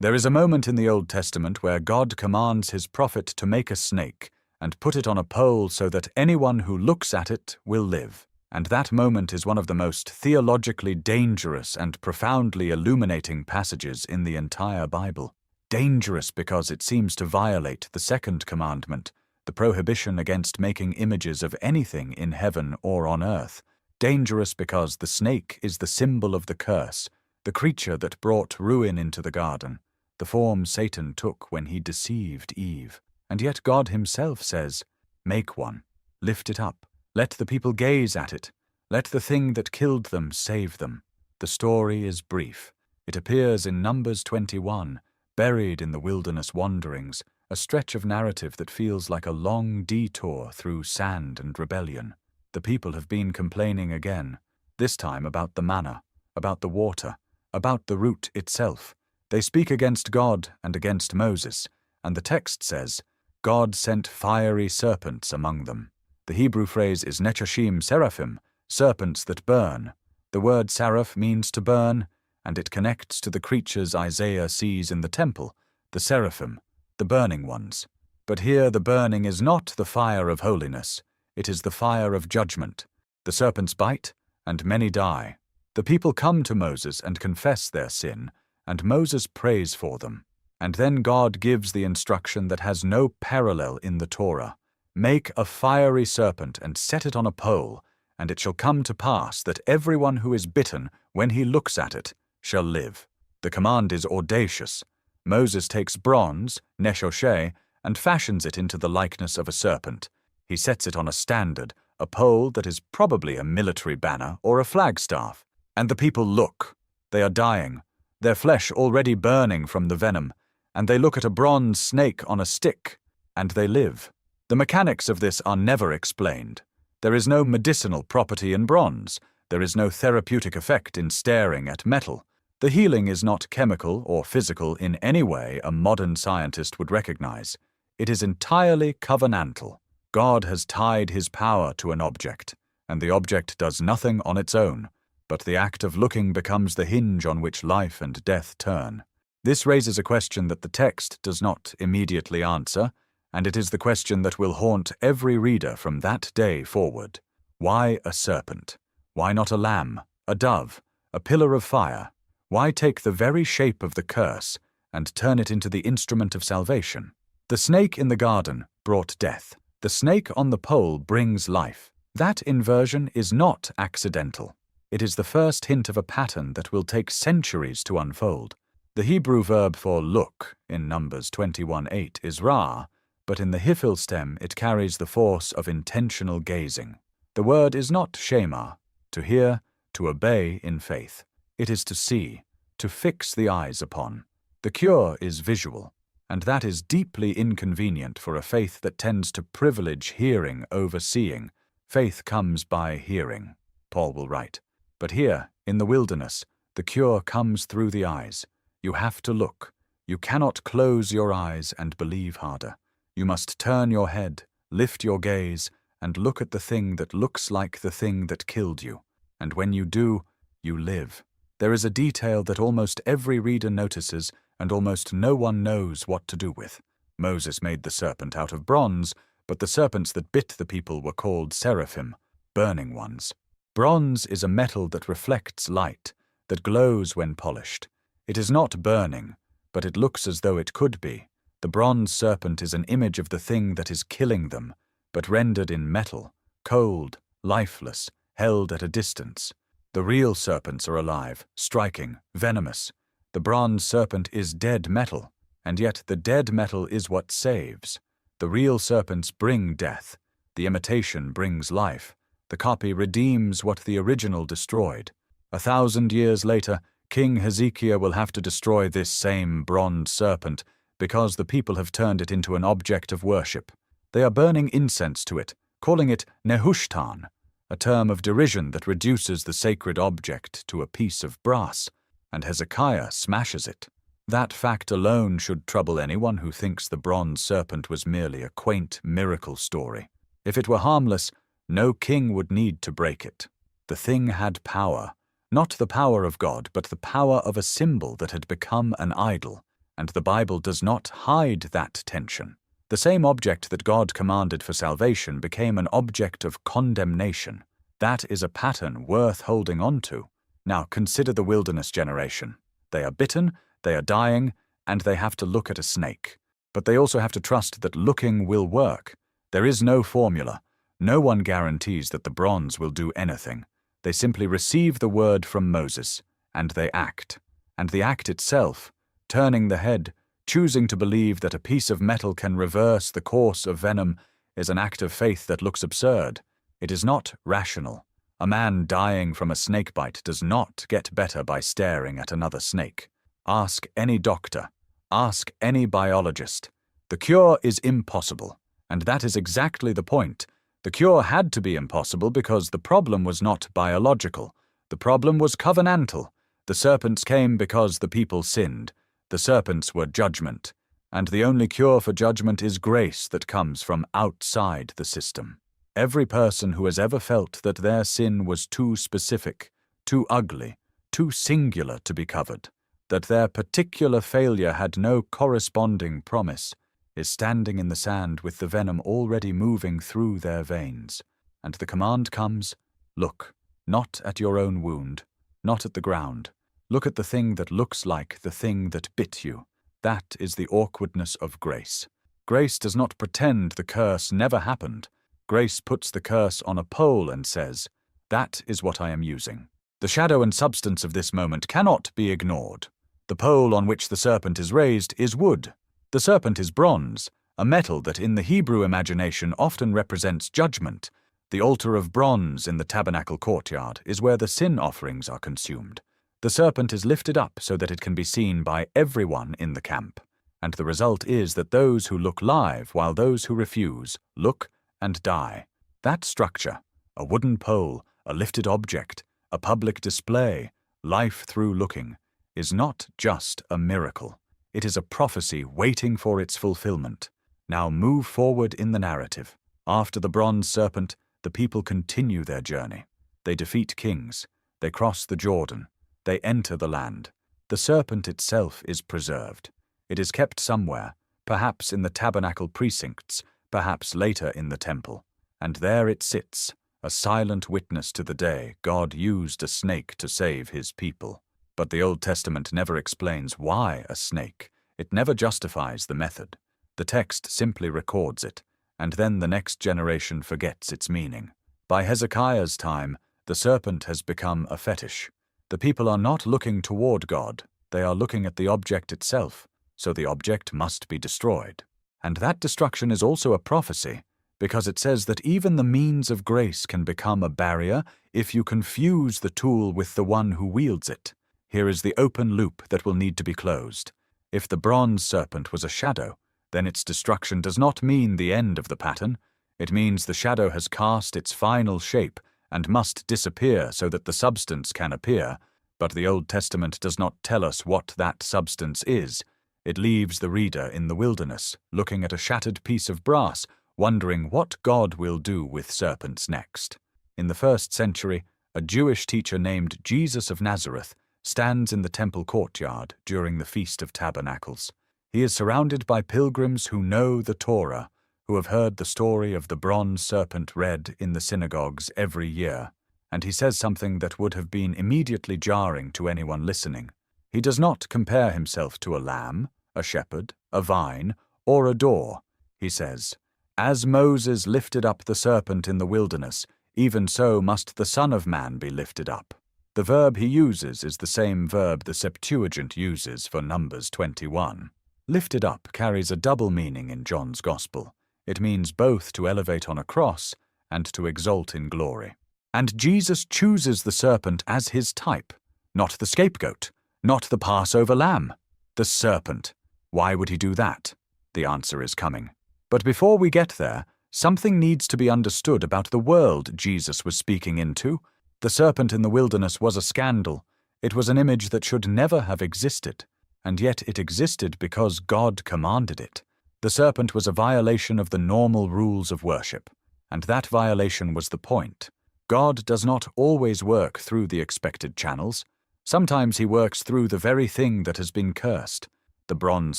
There is a moment in the Old Testament where God commands his prophet to make a snake and put it on a pole so that anyone who looks at it will live. And that moment is one of the most theologically dangerous and profoundly illuminating passages in the entire Bible. Dangerous because it seems to violate the second commandment, the prohibition against making images of anything in heaven or on earth. Dangerous because the snake is the symbol of the curse, the creature that brought ruin into the garden, the form Satan took when he deceived Eve. And yet God himself says, "Make one, lift it up, let the people gaze at it, let the thing that killed them save them." The story is brief. It appears in Numbers 21, buried in the wilderness wanderings, a stretch of narrative that feels like a long detour through sand and rebellion. The people have been complaining again, this time about the manna, about the water, about the root itself. They speak against God and against Moses, and the text says, God sent fiery serpents among them. The Hebrew phrase is nechashim seraphim, serpents that burn. The word seraph means to burn, and it connects to the creatures Isaiah sees in the temple, the seraphim, the burning ones. But here the burning is not the fire of holiness, it is the fire of judgment. The serpents bite, and many die. The people come to Moses and confess their sin, and Moses prays for them. And then God gives the instruction that has no parallel in the Torah. Make a fiery serpent and set it on a pole, and it shall come to pass that everyone who is bitten, when he looks at it, shall live. The command is audacious. Moses takes bronze, neshoshe, and fashions it into the likeness of a serpent. He sets it on a standard, a pole that is probably a military banner or a flagstaff. And the people look. They are dying, their flesh already burning from the venom, and they look at a bronze snake on a stick, and they live. The mechanics of this are never explained. There is no medicinal property in bronze. There is no therapeutic effect in staring at metal. The healing is not chemical or physical in any way a modern scientist would recognize. It is entirely covenantal. God has tied his power to an object, and the object does nothing on its own, but the act of looking becomes the hinge on which life and death turn. This raises a question that the text does not immediately answer, and it is the question that will haunt every reader from that day forward. Why a serpent? Why not a lamb, a dove, a pillar of fire? Why take the very shape of the curse and turn it into the instrument of salvation? The snake in the garden brought death. The snake on the pole brings life. That inversion is not accidental. It is the first hint of a pattern that will take centuries to unfold. The Hebrew verb for look in Numbers 21:8 is ra, but in the hifil stem it carries the force of intentional gazing. The word is not shema, to hear, to obey in faith. It is to see, to fix the eyes upon. The cure is visual, and that is deeply inconvenient for a faith that tends to privilege hearing over seeing. Faith comes by hearing, Paul will write. But here, in the wilderness, the cure comes through the eyes. You have to look. You cannot close your eyes and believe harder. You must turn your head, lift your gaze, and look at the thing that looks like the thing that killed you. And when you do, you live. There is a detail that almost every reader notices and almost no one knows what to do with. Moses made the serpent out of bronze, but the serpents that bit the people were called seraphim, burning ones. Bronze is a metal that reflects light, that glows when polished. It is not burning, but it looks as though it could be. The bronze serpent is an image of the thing that is killing them, but rendered in metal, cold, lifeless, held at a distance. The real serpents are alive, striking, venomous. The bronze serpent is dead metal, and yet the dead metal is what saves. The real serpents bring death. The imitation brings life. The copy redeems what the original destroyed. 1,000 years later, King Hezekiah will have to destroy this same bronze serpent because the people have turned it into an object of worship. They are burning incense to it, calling it Nehushtan, a term of derision that reduces the sacred object to a piece of brass, and Hezekiah smashes it. That fact alone should trouble anyone who thinks the bronze serpent was merely a quaint miracle story. If it were harmless, no king would need to break it. The thing had power, not the power of God, but the power of a symbol that had become an idol. and the Bible does not hide that tension. The same object that God commanded for salvation became an object of condemnation. That is a pattern worth holding on to. Now consider the wilderness generation. They are bitten, they are dying, and they have to look at a snake. But they also have to trust that looking will work. There is no formula. No one guarantees that the bronze will do anything. They simply receive the word from Moses, and they act. And the act itself, turning the head, choosing to believe that a piece of metal can reverse the course of venom, is an act of faith that looks absurd. It is not rational. A man dying from a snake bite does not get better by staring at another snake. Ask any doctor. Ask any biologist. The cure is impossible, and that is exactly the point. The cure had to be impossible because the problem was not biological. The problem was covenantal. The serpents came because the people sinned. The serpents were judgment, and the only cure for judgment is grace that comes from outside the system. Every person who has ever felt that their sin was too specific, too ugly, too singular to be covered, that their particular failure had no corresponding promise, is standing in the sand with the venom already moving through their veins. And the command comes, look, not at your own wound, not at the ground. Look at the thing that looks like the thing that bit you. That is the awkwardness of grace. Grace does not pretend the curse never happened. Grace puts the curse on a pole and says, that is what I am using. The shadow and substance of this moment cannot be ignored. The pole on which the serpent is raised is wood. The serpent is bronze, a metal that in the Hebrew imagination often represents judgment. The altar of bronze in the tabernacle courtyard is where the sin offerings are consumed. The serpent is lifted up so that it can be seen by everyone in the camp, and the result is that those who look live while those who refuse look and die. That structure, a wooden pole, a lifted object, a public display, life through looking, is not just a miracle. It is a prophecy waiting for its fulfillment. Now move forward in the narrative. After the bronze serpent, the people continue their journey. They defeat kings. They cross the Jordan. They enter the land. The serpent itself is preserved. It is kept somewhere, perhaps in the tabernacle precincts, perhaps later in the temple. And there it sits, a silent witness to the day God used a snake to save his people. But the Old Testament never explains why a snake. It never justifies the method. The text simply records it, and then the next generation forgets its meaning. By Hezekiah's time, the serpent has become a fetish. The people are not looking toward God, they are looking at the object itself, so the object must be destroyed. And that destruction is also a prophecy, because it says that even the means of grace can become a barrier if you confuse the tool with the one who wields it. Here is the open loop that will need to be closed. If the bronze serpent was a shadow, then its destruction does not mean the end of the pattern. It means the shadow has cast its final shape and must disappear so that the substance can appear. But the Old Testament does not tell us what that substance is. It leaves the reader in the wilderness, looking at a shattered piece of brass, wondering what God will do with serpents next. In the 1st century, a Jewish teacher named Jesus of Nazareth stands in the temple courtyard during the Feast of Tabernacles. He is surrounded by pilgrims who know the Torah, who have heard the story of the bronze serpent read in the synagogues every year, and he says something that would have been immediately jarring to anyone listening. He does not compare himself to a lamb, a shepherd, a vine, or a door. He says, "As Moses lifted up the serpent in the wilderness, even so must the Son of Man be lifted up." The verb he uses is the same verb the Septuagint uses for Numbers 21. Lifted up carries a double meaning in John's Gospel. It means both to elevate on a cross and to exalt in glory. And Jesus chooses the serpent as his type, not the scapegoat, not the Passover lamb, the serpent. Why would he do that? The answer is coming. But before we get there, something needs to be understood about the world Jesus was speaking into. The serpent in the wilderness was a scandal. It was an image that should never have existed, and yet it existed because God commanded it. The serpent was a violation of the normal rules of worship, and that violation was the point. God does not always work through the expected channels. Sometimes he works through the very thing that has been cursed. The bronze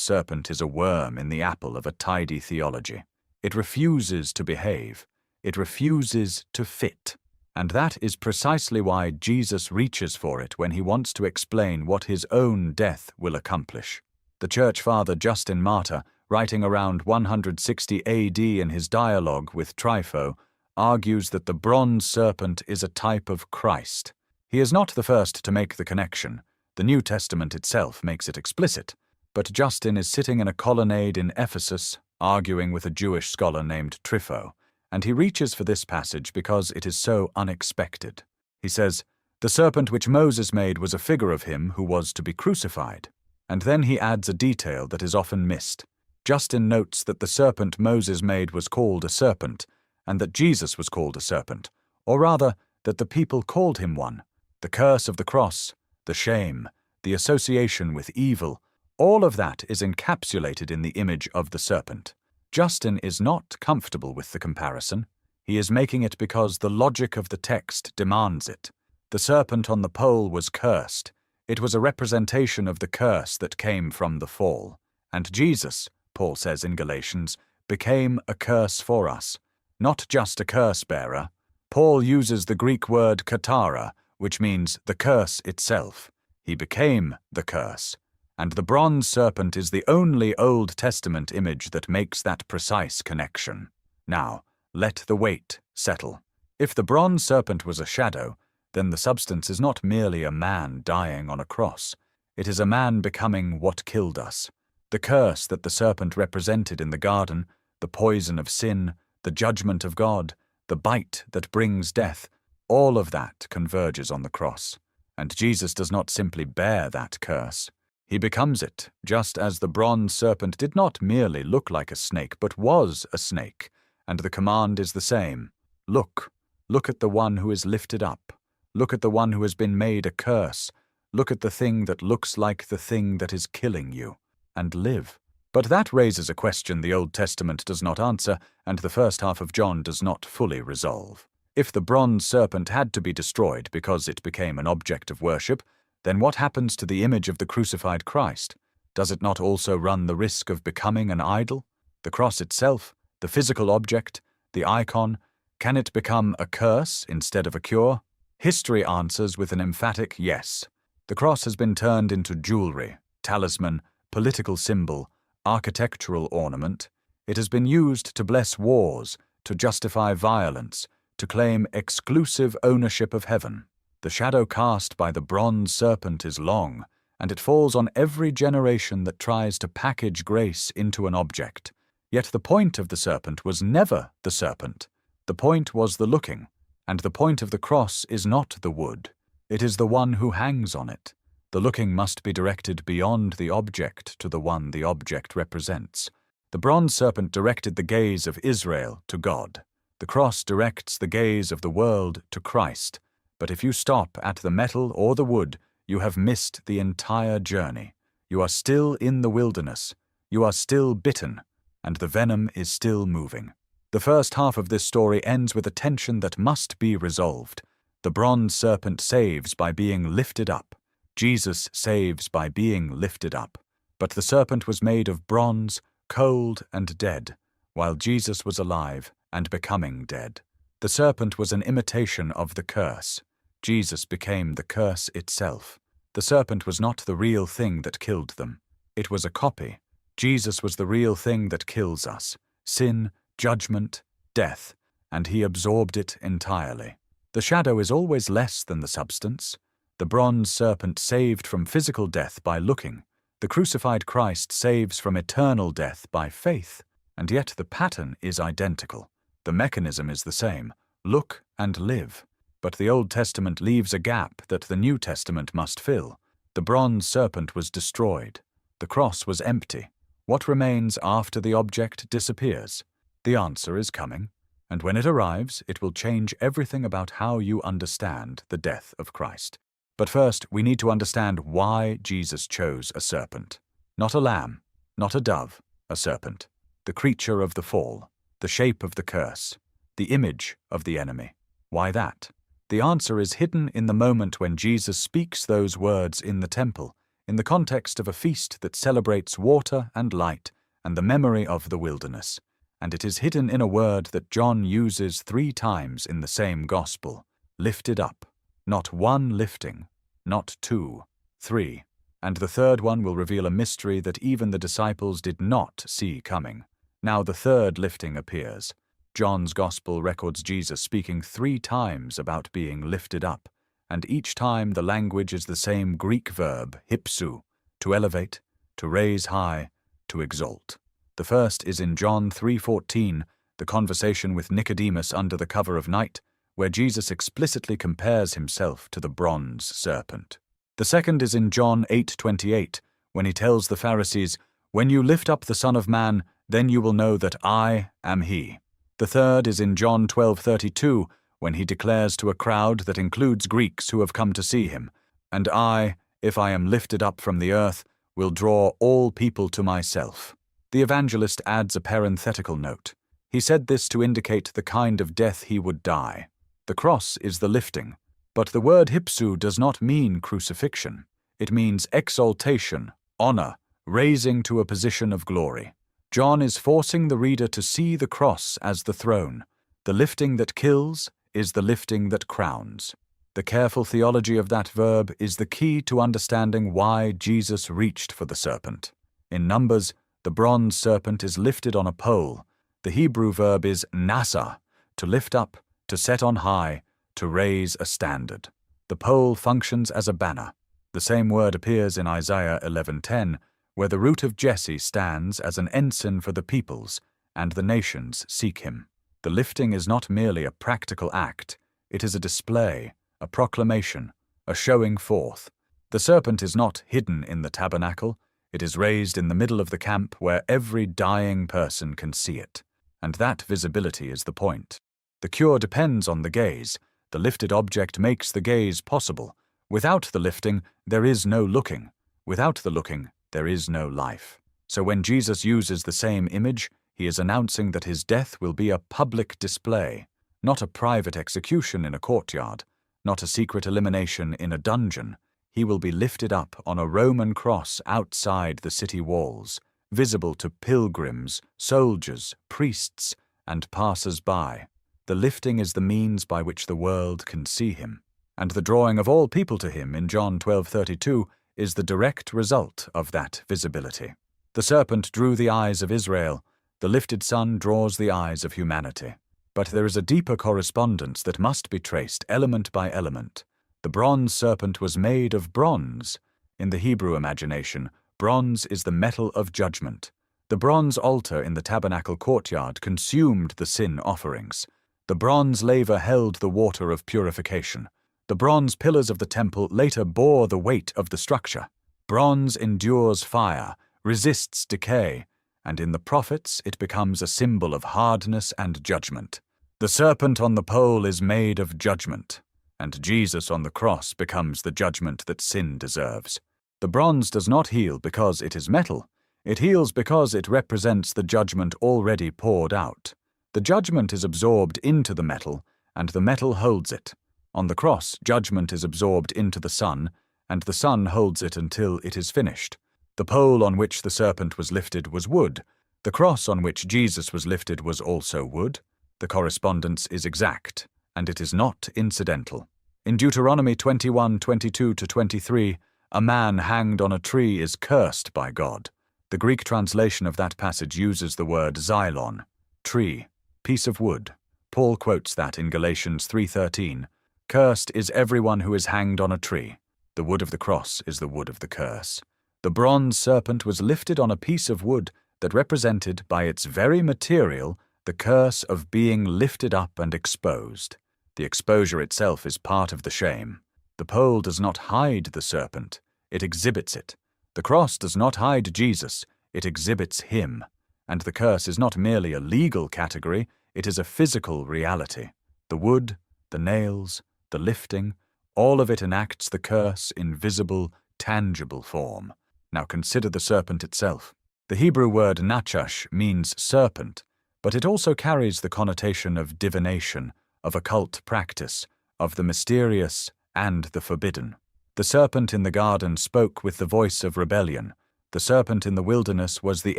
serpent is a worm in the apple of a tidy theology. It refuses to behave. It refuses to fit. And that is precisely why Jesus reaches for it when he wants to explain what his own death will accomplish. The church father Justin Martyr, writing around 160 AD in his dialogue with Trypho, argues that the bronze serpent is a type of Christ. He is not the first to make the connection. The New Testament itself makes it explicit. But Justin is sitting in a colonnade in Ephesus, arguing with a Jewish scholar named Trypho, and he reaches for this passage because it is so unexpected. He says, "The serpent which Moses made was a figure of him who was to be crucified." And then he adds a detail that is often missed. Justin notes that the serpent Moses made was called a serpent, and that Jesus was called a serpent, or rather, that the people called him one. The curse of the cross, the shame, the association with evil, all of that is encapsulated in the image of the serpent. Justin is not comfortable with the comparison. He is making it because the logic of the text demands it. The serpent on the pole was cursed. It was a representation of the curse that came from the fall. And Jesus, Paul says in Galatians, became a curse for us. Not just a curse bearer. Paul uses the Greek word katara, which means the curse itself. He became the curse. And the bronze serpent is the only Old Testament image that makes that precise connection. Now, let the weight settle. If the bronze serpent was a shadow, then the substance is not merely a man dying on a cross. It is a man becoming what killed us. The curse that the serpent represented in the garden, the poison of sin, the judgment of God, the bite that brings death, all of that converges on the cross. And Jesus does not simply bear that curse. He becomes it, just as the bronze serpent did not merely look like a snake, but was a snake. And the command is the same. Look at the one who is lifted up. Look at the one who has been made a curse. Look at the thing that looks like the thing that is killing you, and live. But that raises a question the Old Testament does not answer, and the first half of John does not fully resolve. If the bronze serpent had to be destroyed because it became an object of worship, then what happens to the image of the crucified Christ? Does it not also run the risk of becoming an idol? The cross itself, the physical object, the icon, can it become a curse instead of a cure? History answers with an emphatic yes. The cross has been turned into jewelry, talisman, political symbol, architectural ornament. It has been used to bless wars, to justify violence, to claim exclusive ownership of heaven. The shadow cast by the bronze serpent is long, and it falls on every generation that tries to package grace into an object. Yet the point of the serpent was never the serpent. The point was the looking, and the point of the cross is not the wood. It is the one who hangs on it. The looking must be directed beyond the object to the one the object represents. The bronze serpent directed the gaze of Israel to God. The cross directs the gaze of the world to Christ. But if you stop at the metal or the wood, you have missed the entire journey. You are still in the wilderness. You are still bitten, and the venom is still moving. The first half of this story ends with a tension that must be resolved. The bronze serpent saves by being lifted up. Jesus saves by being lifted up. But the serpent was made of bronze, cold and dead, while Jesus was alive and becoming dead. The serpent was an imitation of the curse. Jesus became the curse itself. The serpent was not the real thing that killed them. It was a copy. Jesus was the real thing that kills us. Sin, judgment, death, and he absorbed it entirely. The shadow is always less than the substance. The bronze serpent saved from physical death by looking. The crucified Christ saves from eternal death by faith. And yet the pattern is identical. The mechanism is the same. Look and live. But the Old Testament leaves a gap that the New Testament must fill. The bronze serpent was destroyed. The cross was empty. What remains after the object disappears? The answer is coming, and when it arrives, it will change everything about how you understand the death of Christ. But first, we need to understand why Jesus chose a serpent. Not a lamb, not a dove, a serpent. The creature of the fall, the shape of the curse, the image of the enemy. Why that? The answer is hidden in the moment when Jesus speaks those words in the temple. in the context of a feast that celebrates water and light and the memory of the wilderness, and it is hidden in a word that John uses 3 times in the same gospel: lifted up. Not one lifting, not 2, 3. And the third one will reveal a mystery that even the disciples did not see coming. Now the third lifting appears. John's gospel records Jesus speaking 3 times about being lifted up, and each time the language is the same Greek verb, hypsu, to elevate, to raise high, to exalt. The first is in John 3:14, the conversation with Nicodemus under the cover of night, where Jesus explicitly compares himself to the bronze serpent. The second is in John 8:28, when he tells the Pharisees, "When you lift up the Son of Man, then you will know that I am he." The third is in John 12:32, when he declares to a crowd that includes Greeks who have come to see him, "And I, if I am lifted up from the earth, will draw all people to myself." The evangelist adds a parenthetical note. He said this to indicate the kind of death he would die. The cross is the lifting, but the word hypsu does not mean crucifixion. It means exaltation, honor, raising to a position of glory. John is forcing the reader to see the cross as the throne. The lifting that kills is the lifting that crowns. The careful theology of that verb is the key to understanding why Jesus reached for the serpent. In Numbers, the bronze serpent is lifted on a pole. The Hebrew verb is nasa, to lift up, to set on high, to raise a standard. The pole functions as a banner. The same word appears in Isaiah 11:10, where the root of Jesse stands as an ensign for the peoples, and the nations seek him. The lifting is not merely a practical act, it is a display, a proclamation, a showing forth. The serpent is not hidden in the tabernacle, it is raised in the middle of the camp where every dying person can see it. And that visibility is the point. The cure depends on the gaze. The lifted object makes the gaze possible. Without the lifting, there is no looking. Without the looking, there is no life. So when Jesus uses the same image, he is announcing that his death will be a public display, not a private execution in a courtyard, not a secret elimination in a dungeon. He will be lifted up on a Roman cross outside the city walls, visible to pilgrims, soldiers, priests, and passers-by. The lifting is the means by which the world can see him, and the drawing of all people to him in John 12:32 is the direct result of that visibility. The serpent drew the eyes of Israel. The lifted Son draws the eyes of humanity. But there is a deeper correspondence that must be traced element by element. The bronze serpent was made of bronze. In the Hebrew imagination, bronze is the metal of judgment. The bronze altar in the tabernacle courtyard consumed the sin offerings. The bronze laver held the water of purification. The bronze pillars of the temple later bore the weight of the structure. Bronze endures fire, resists decay, and in the prophets it becomes a symbol of hardness and judgment. The serpent on the pole is made of judgment, and Jesus on the cross becomes the judgment that sin deserves. The bronze does not heal because it is metal. It heals because it represents the judgment already poured out. The judgment is absorbed into the metal, and the metal holds it. On the cross, judgment is absorbed into the Son, and the Son holds it until it is finished. The pole on which the serpent was lifted was wood. The cross on which Jesus was lifted was also wood. The correspondence is exact, and it is not incidental. In Deuteronomy 21:22-23, a man hanged on a tree is cursed by God. The Greek translation of that passage uses the word xylon, tree, piece of wood. Paul quotes that in Galatians 3:13. Cursed is everyone who is hanged on a tree. The wood of the cross is the wood of the curse. The bronze serpent was lifted on a piece of wood that represented, by its very material, the curse of being lifted up and exposed. The exposure itself is part of the shame. The pole does not hide the serpent, it exhibits it. The cross does not hide Jesus, it exhibits him. And the curse is not merely a legal category, it is a physical reality. The wood, the nails, the lifting, all of it enacts the curse in visible, tangible form. Now consider the serpent itself. The Hebrew word nachash means serpent, but it also carries the connotation of divination, of occult practice, of the mysterious and the forbidden. The serpent in the garden spoke with the voice of rebellion. The serpent in the wilderness was the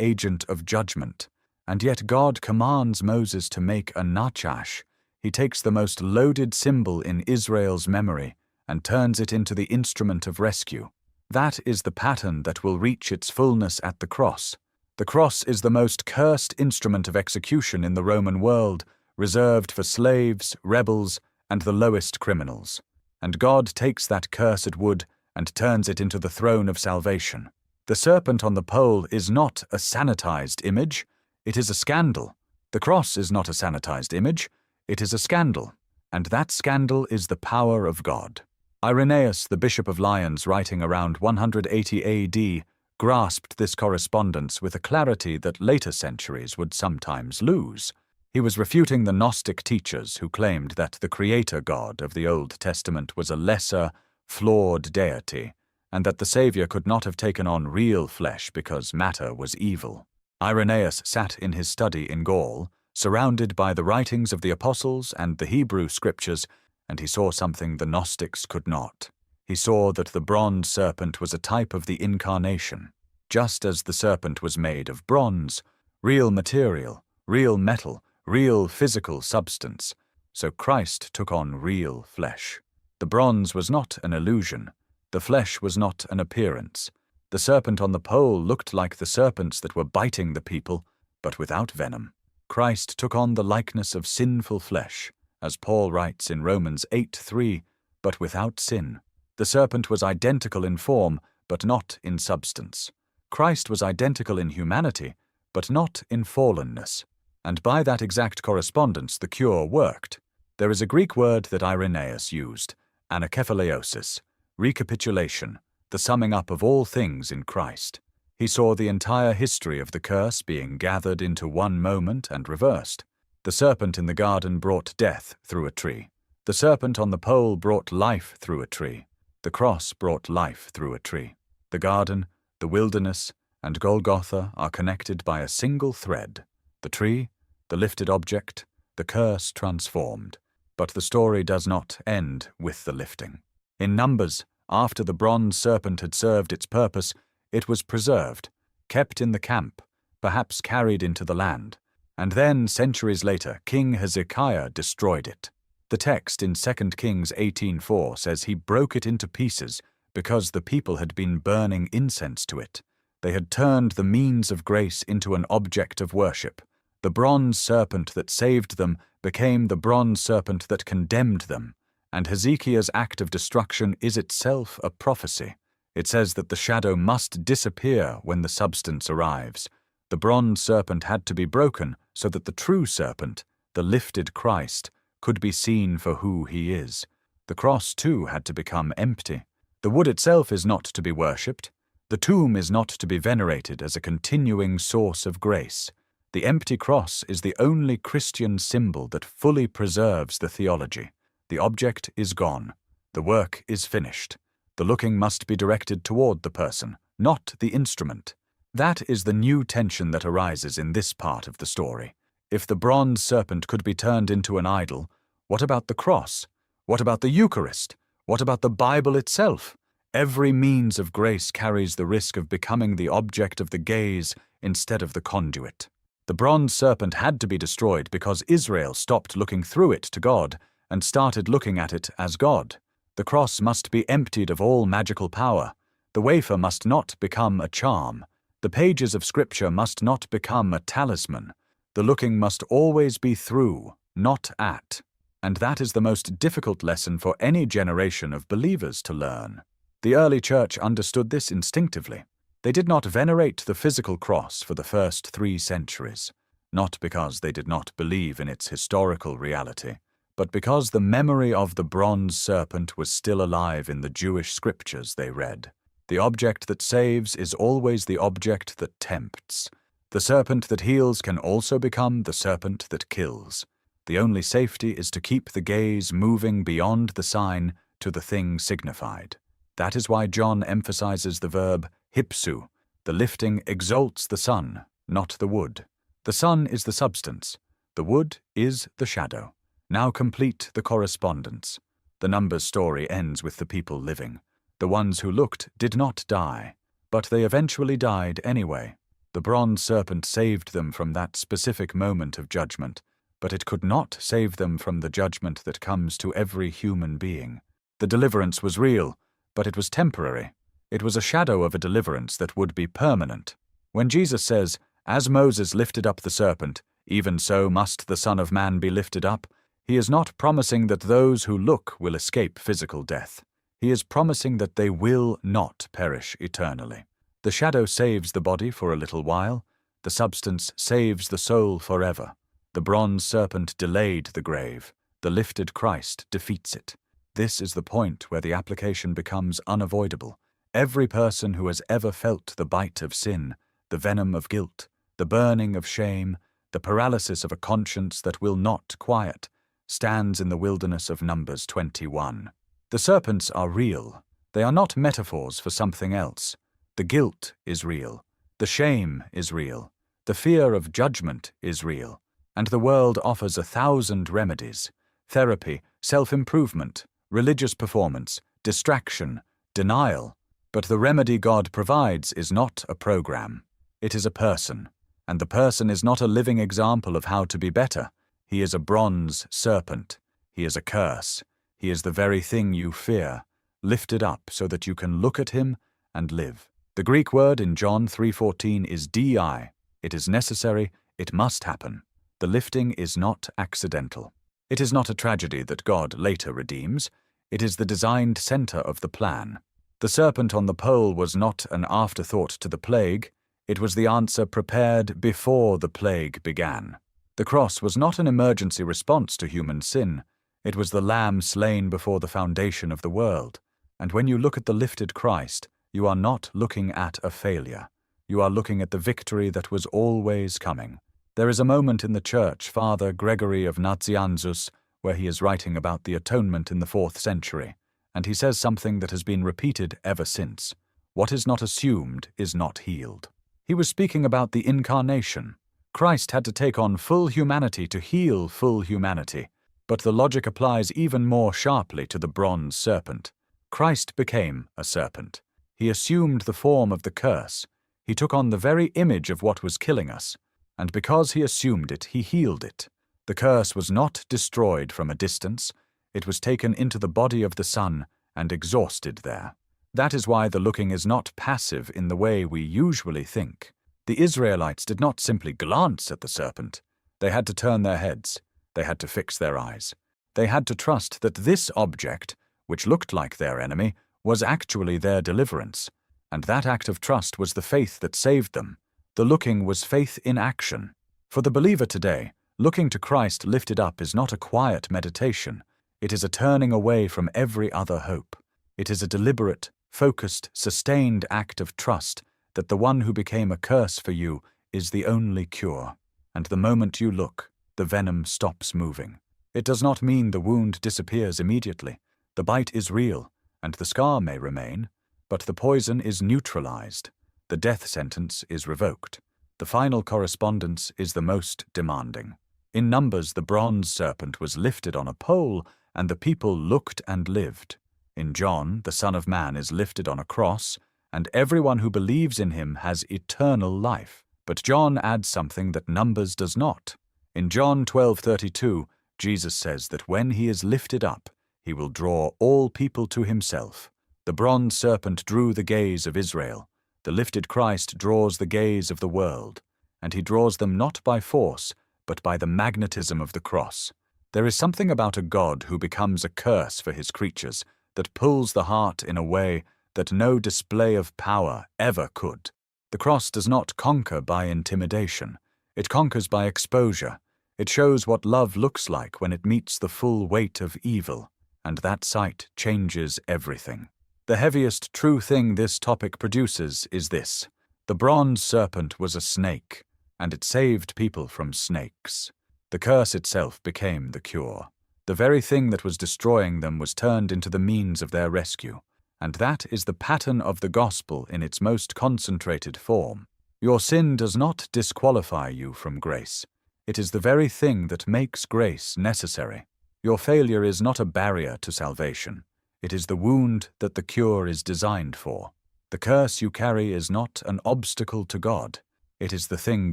agent of judgment. And yet God commands Moses to make a nachash. He takes the most loaded symbol in Israel's memory and turns it into the instrument of rescue. That is the pattern that will reach its fullness at the cross. The cross is the most cursed instrument of execution in the Roman world, reserved for slaves, rebels, and the lowest criminals. And God takes that cursed wood and turns it into the throne of salvation. The serpent on the pole is not a sanitized image, it is a scandal. The cross is not a sanitized image, it is a scandal. And that scandal is the power of God. Irenaeus, the Bishop of Lyons, writing around 180 AD, grasped this correspondence with a clarity that later centuries would sometimes lose. He was refuting the Gnostic teachers who claimed that the Creator God of the Old Testament was a lesser, flawed deity, and that the Savior could not have taken on real flesh because matter was evil. Irenaeus sat in his study in Gaul, surrounded by the writings of the Apostles and the Hebrew Scriptures, and he saw something the Gnostics could not. He saw that the bronze serpent was a type of the Incarnation. Just as the serpent was made of bronze, real material, real metal, real physical substance, so Christ took on real flesh. The bronze was not an illusion. The flesh was not an appearance. The serpent on the pole looked like the serpents that were biting the people, but without venom. Christ took on the likeness of sinful flesh, as Paul writes in Romans 8:3, but without sin. The serpent was identical in form, but not in substance. Christ was identical in humanity, but not in fallenness. And by that exact correspondence, the cure worked. There is a Greek word that Irenaeus used, anakephaleiosis, recapitulation, the summing up of all things in Christ. He saw the entire history of the curse being gathered into one moment and reversed. The serpent in the garden brought death through a tree. The serpent on the pole brought life through a tree. The cross brought life through a tree. The garden, the wilderness, and Golgotha are connected by a single thread. The tree, the lifted object, the curse transformed. But the story does not end with the lifting. In Numbers, after the bronze serpent had served its purpose, it was preserved, kept in the camp, perhaps carried into the land. And then, centuries later, King Hezekiah destroyed it. The text in 2 Kings 18:4 says he broke it into pieces because the people had been burning incense to it. They had turned the means of grace into an object of worship. The bronze serpent that saved them became the bronze serpent that condemned them. And Hezekiah's act of destruction is itself a prophecy. It says that the shadow must disappear when the substance arrives. The bronze serpent had to be broken so that the true serpent, the lifted Christ, could be seen for who he is. The cross, too, had to become empty. The wood itself is not to be worshipped. The tomb is not to be venerated as a continuing source of grace. The empty cross is the only Christian symbol that fully preserves the theology. The object is gone. The work is finished. The looking must be directed toward the person, not the instrument. That is the new tension that arises in this part of the story. If the bronze serpent could be turned into an idol, what about the cross? What about the Eucharist? What about the Bible itself? Every means of grace carries the risk of becoming the object of the gaze instead of the conduit. The bronze serpent had to be destroyed because Israel stopped looking through it to God and started looking at it as God. The cross must be emptied of all magical power. The wafer must not become a charm. The pages of Scripture must not become a talisman. The looking must always be through, not at. And that is the most difficult lesson for any generation of believers to learn. The early church understood this instinctively. They did not venerate the physical cross for the first 3 centuries, not because they did not believe in its historical reality, but because the memory of the bronze serpent was still alive in the Jewish scriptures they read. The object that saves is always the object that tempts. The serpent that heals can also become the serpent that kills. The only safety is to keep the gaze moving beyond the sign to the thing signified. That is why John emphasizes the verb hypsu. The lifting exalts the sun, not the wood. The sun is the substance. The wood is the shadow. Now complete the correspondence. The Numbers story ends with the people living. The ones who looked did not die, but they eventually died anyway. The bronze serpent saved them from that specific moment of judgment, but it could not save them from the judgment that comes to every human being. The deliverance was real, but it was temporary. It was a shadow of a deliverance that would be permanent. When Jesus says, "As Moses lifted up the serpent, even so must the Son of Man be lifted up," he is not promising that those who look will escape physical death. He is promising that they will not perish eternally. The shadow saves the body for a little while. The substance saves the soul forever. The bronze serpent delayed the grave. The lifted Christ defeats it. This is the point where the application becomes unavoidable. Every person who has ever felt the bite of sin, the venom of guilt, the burning of shame, the paralysis of a conscience that will not quiet, stands in the wilderness of Numbers 21. The serpents are real. They are not metaphors for something else. The guilt is real. The shame is real. The fear of judgment is real. And the world offers 1,000 remedies: therapy, self-improvement, religious performance, distraction, denial. But the remedy God provides is not a program. It is a person. And the person is not a living example of how to be better. He is a bronze serpent. He is a curse. He is the very thing you fear, lifted up so that you can look at him and live. The Greek word in John 3:14 is di. It is necessary. It must happen. The lifting is not accidental. It is not a tragedy that God later redeems. It is the designed center of the plan. The serpent on the pole was not an afterthought to the plague. It was the answer prepared before the plague began. The cross was not an emergency response to human sin. It was the lamb slain before the foundation of the world. And when you look at the lifted Christ, you are not looking at a failure. You are looking at the victory that was always coming. There is a moment in the church, Father Gregory of Nazianzus, where he is writing about the atonement in the 4th century, and he says something that has been repeated ever since. What is not assumed is not healed. He was speaking about the incarnation. Christ had to take on full humanity to heal full humanity, but the logic applies even more sharply to the bronze serpent. Christ became a serpent. He assumed the form of the curse. He took on the very image of what was killing us, and because he assumed it, he healed it. The curse was not destroyed from a distance. It was taken into the body of the Son and exhausted there. That is why the looking is not passive in the way we usually think. The Israelites did not simply glance at the serpent. They had to turn their heads. They had to fix their eyes. They had to trust that this object, which looked like their enemy, was actually their deliverance. And that act of trust was the faith that saved them. The looking was faith in action. For the believer today, looking to Christ lifted up is not a quiet meditation. It is a turning away from every other hope. It is a deliberate, focused, sustained act of trust that the one who became a curse for you is the only cure. And the moment you look, the venom stops moving. It does not mean the wound disappears immediately. The bite is real, and the scar may remain, but the poison is neutralized. The death sentence is revoked. The final correspondence is the most demanding. In Numbers, the bronze serpent was lifted on a pole, and the people looked and lived. In John, the Son of Man is lifted on a cross, and everyone who believes in him has eternal life. But John adds something that Numbers does not. In John 12:32, Jesus says that when he is lifted up, he will draw all people to himself. The bronze serpent drew the gaze of Israel. The lifted Christ draws the gaze of the world, and he draws them not by force, but by the magnetism of the cross. There is something about a God who becomes a curse for his creatures that pulls the heart in a way that no display of power ever could. The cross does not conquer by intimidation. It conquers by exposure. It shows what love looks like when it meets the full weight of evil, and that sight changes everything. The heaviest true thing this topic produces is this: the bronze serpent was a snake, and it saved people from snakes. The curse itself became the cure. The very thing that was destroying them was turned into the means of their rescue, and that is the pattern of the gospel in its most concentrated form. Your sin does not disqualify you from grace. It is the very thing that makes grace necessary. Your failure is not a barrier to salvation. It is the wound that the cure is designed for. The curse you carry is not an obstacle to God. It is the thing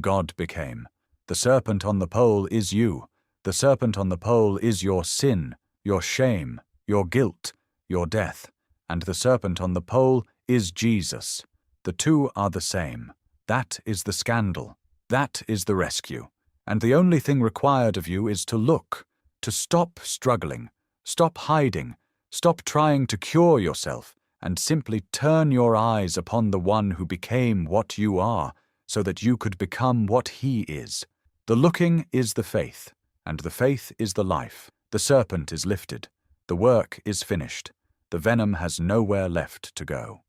God became. The serpent on the pole is you. The serpent on the pole is your sin, your shame, your guilt, your death. And the serpent on the pole is Jesus. The two are the same. That is the scandal. That is the rescue. And the only thing required of you is to look, to stop struggling, stop hiding, stop trying to cure yourself, and simply turn your eyes upon the one who became what you are, so that you could become what he is. The looking is the faith, and the faith is the life. The serpent is lifted. The work is finished. The venom has nowhere left to go.